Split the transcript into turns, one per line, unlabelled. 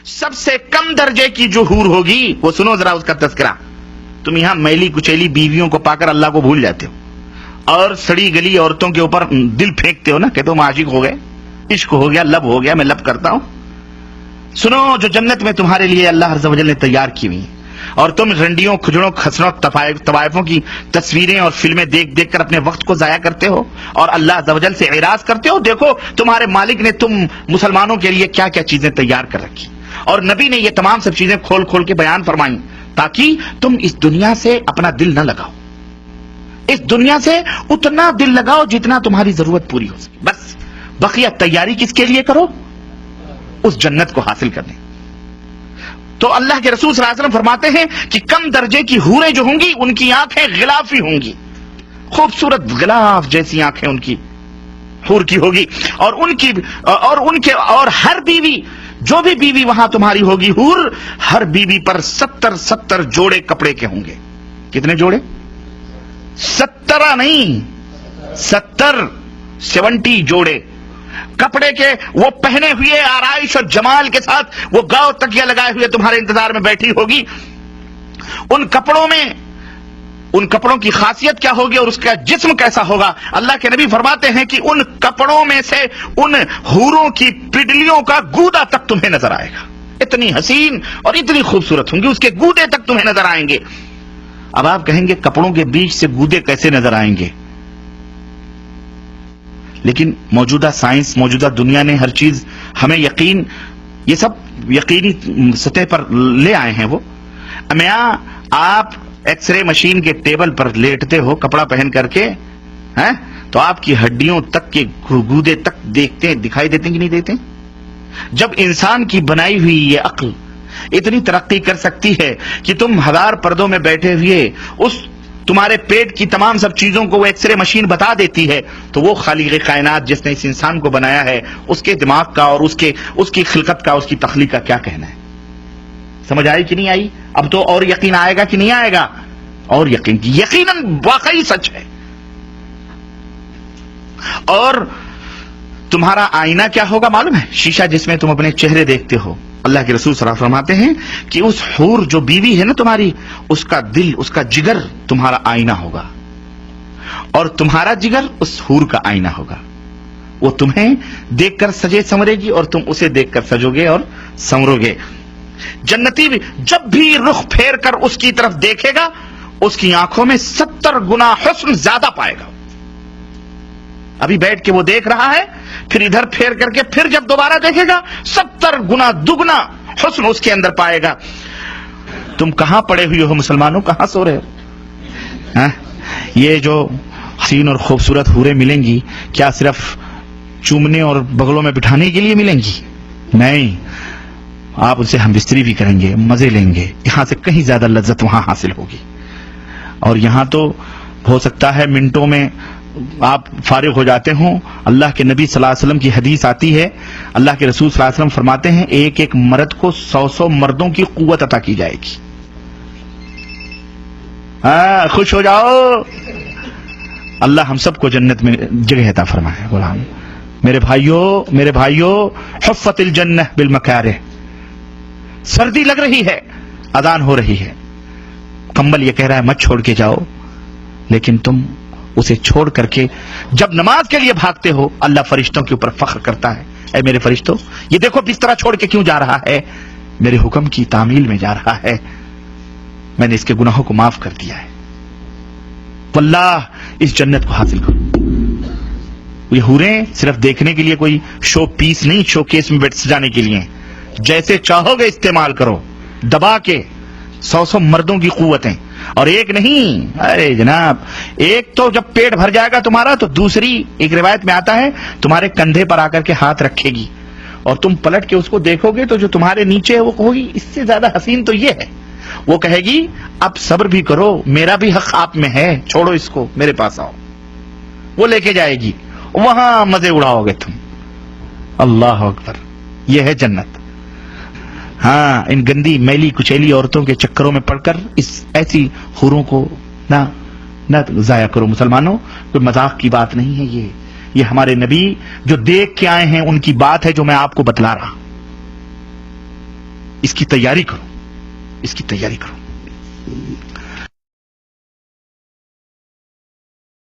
सबसे कम दर्जे की जो हूर होगी वो सुनो जरा उसका तस्करा। तुम यहां मैली कुचैली बीवियों को पाकर अल्लाह को भूल जाते हो और सड़ी गली औरतों के ऊपर दिल फेंकते हो ना कि तुम आशिक हो गए, इश्क हो गया, लब हो गया, मैं लब करता हूं। सुनो, जो जन्नत में तुम्हारे लिए अल्लाह अज़्ज़ व जल ने तैयार की हुई और तुम रंडियों, खुजड़ों, खसरों, तवायफों की तस्वीरें और फिल्में देख देख कर अपने वक्त को जाया करते हो और अल्लाह अज़्ज़ व जल से एराज करते हो। देखो तुम्हारे मालिक ने तुम मुसलमानों के लिए क्या क्या चीजें तैयार कर रखी और नबी ने ये तमाम सब चीजें खोल खोल के बयान फरमाई ताकि तुम इस दुनिया से अपना दिल न लगाओ, इस दुनिया से उतना दिल लगाओ जितना तुम्हारी जरूरत पूरी हो सके। बस बकिया तैयारी किसके लिए करो? उस जन्नत को हासिल करने। तो अल्लाह के रसूल सल्लल्लाहु अलैहि वसल्लम फरमाते हैं कि कम दर्जे की हूरें जो होंगी उनकी आंखें गिलाफी होंगी, खूबसूरत गिलाफ जैसी आंखें उनकी हूर की होगी और हर बीवी, जो भी बीवी वहां तुम्हारी होगी हूर, हर बीवी पर 70 जोड़े कपड़े के होंगे। कितने जोड़े? 70 नहीं, 70 जोड़े कपड़े के वो पहने हुए आराइश और जमाल के साथ वो गांव तकिया लगाए हुए तुम्हारे इंतजार में बैठी होगी। उन कपड़ों की खासियत क्या होगी और उसका जिस्म कैसा होगा? अल्लाह के नबी फरमाते हैं कि उन कपड़ों में से उन हूरों की पिडलियों का गूदा तक तुम्हें नजर आएगा। इतनी हसीन और इतनी खूबसूरत होंगी, उसके गूदे तक तुम्हें नजर आएंगे। अब आप कहेंगे कपड़ों के बीच से गूदे कैसे नजर आएंगे? लेकिन मौजूदा साइंस, मौजूदा दुनिया ने हर चीज हमें यकीन, ये सब यकीनी सतह पर ले आए हैं। वो आप एक्सरे मशीन के टेबल पर लेटते हो कपड़ा पहन करके, हैं? तो आपकी हड्डियों तक के गूदे तक दिखाई देते कि नहीं देते? जब इंसान की बनाई हुई ये अक्ल इतनी तरक्की कर सकती है कि तुम 1000 पर्दों में बैठे हुए उस तुम्हारे पेट की तमाम सब चीजों को वो एक्सरे मशीन बता देती है, तो वो खालिक़ कायनात जिसने इस इंसान को बनाया है उसके दिमाग का और उसकी खिलकत का, उसकी तख्लीक का क्या कहना है? समझ आई कि नहीं आई? अब तो और यकीन आएगा कि नहीं आएगा? और यकीनन वाकई सच है। और तुम्हारा आईना क्या होगा मालूम है? शीशा जिसमें तुम अपने चेहरे देखते हो। अल्लाह के रसूल सल्लल्लाहु अलैहि वसल्लम फरमाते हैं कि उस हूर जो बीवी है ना तुम्हारी, उसका दिल, उसका जिगर तुम्हारा आईना होगा और तुम्हारा जिगर उस हूर का आईना होगा। वो तुम्हें देखकर सजे संवरेगी और तुम उसे देखकर सजोगे और संवरोगे। जन्नती भी जब भी रुख फेर कर उसकी तरफ देखेगा, उसकी आंखों में 70 गुना हुस्न ज्यादा पाएगा। अभी बैठ के वो देख रहा है, फिर इधर फेर करके फिर जब दोबारा देखेगा 70 गुना दुगना हुस्न उसके अंदर पाएगा। तुम कहां पड़े हुए हो मुसलमानों, कहां सो रहे हो? ये जो हसीन और खूबसूरत हूरें मिलेंगी, क्या सिर्फ चूमने और बगलों में बिठाने के लिए मिलेंगी? नहीं, आप उनसे हम बिस्तरी भी करेंगे, मजे लेंगे। यहां से कहीं ज्यादा लज्जत वहां हासिल होगी। और यहां तो हो सकता है मिनटों में आप फारिग हो जाते हो। अल्लाह के नबी सल्लल्लाहु अलैहि वसल्लम की हदीस आती है, अल्लाह के रसूल सल्लल्लाहु अलैहि वसल्लम फरमाते हैं एक एक मर्द को 100 मर्दों की कुव्वत अता की जाएगी। खुश हो जाओ, अल्लाह हम सबको जन्नत में जगह अता फरमाए। गुलाम मेरे भाइयों हुफ़्फ़तिल जन्नह बिल मकारिह। सर्दी लग रही है, अजान हो रही है, कंबल ये कह रहा है मत छोड़ के जाओ, लेकिन तुम उसे छोड़ करके जब नमाज के लिए भागते हो, अल्लाह फरिश्तों के ऊपर फख्र करता है, ऐ मेरे फरिश्तों, ये देखो बिस्तरा छोड़ के क्यों जा रहा है? मेरे हुक्म की तामील में जा रहा है, मैंने इसके गुनाहों को माफ कर दिया है। वल्लाह इस जन्नत को हासिल करो। ये हूरें सिर्फ देखने के लिए कोई शो पीस नहीं, शोकेस में बैठ सजाने के लिए। जैसे चाहोगे इस्तेमाल करो, दबा के 100 मर्दों की कुव्वतें, और एक नहीं, अरे जनाब, एक तो जब पेट भर जाएगा तुम्हारा तो दूसरी, एक रिवायत में आता है, तुम्हारे कंधे पर आकर के हाथ रखेगी और तुम पलट के उसको देखोगे तो जो तुम्हारे नीचे है वो कहोगी इससे ज्यादा हसीन तो ये है। वो कहेगी अब सब्र भी करो, मेरा भी हक आप में है, छोड़ो इसको, मेरे पास आओ। वो लेके जाएगी, वहां मजे उड़ाओगे तुम। अल्लाह अकबर, ये है जन्नत। हाँ, इन गंदी मैली कुचैली औरतों के चक्करों में पड़कर इस ऐसी हूरों को ना जाया करो मुसलमानों। कोई मजाक की बात नहीं है ये हमारे नबी जो देख के आए हैं उनकी बात है जो मैं आपको बतला रहा। اس کی تیاری کرو، اس کی تیاری کرو.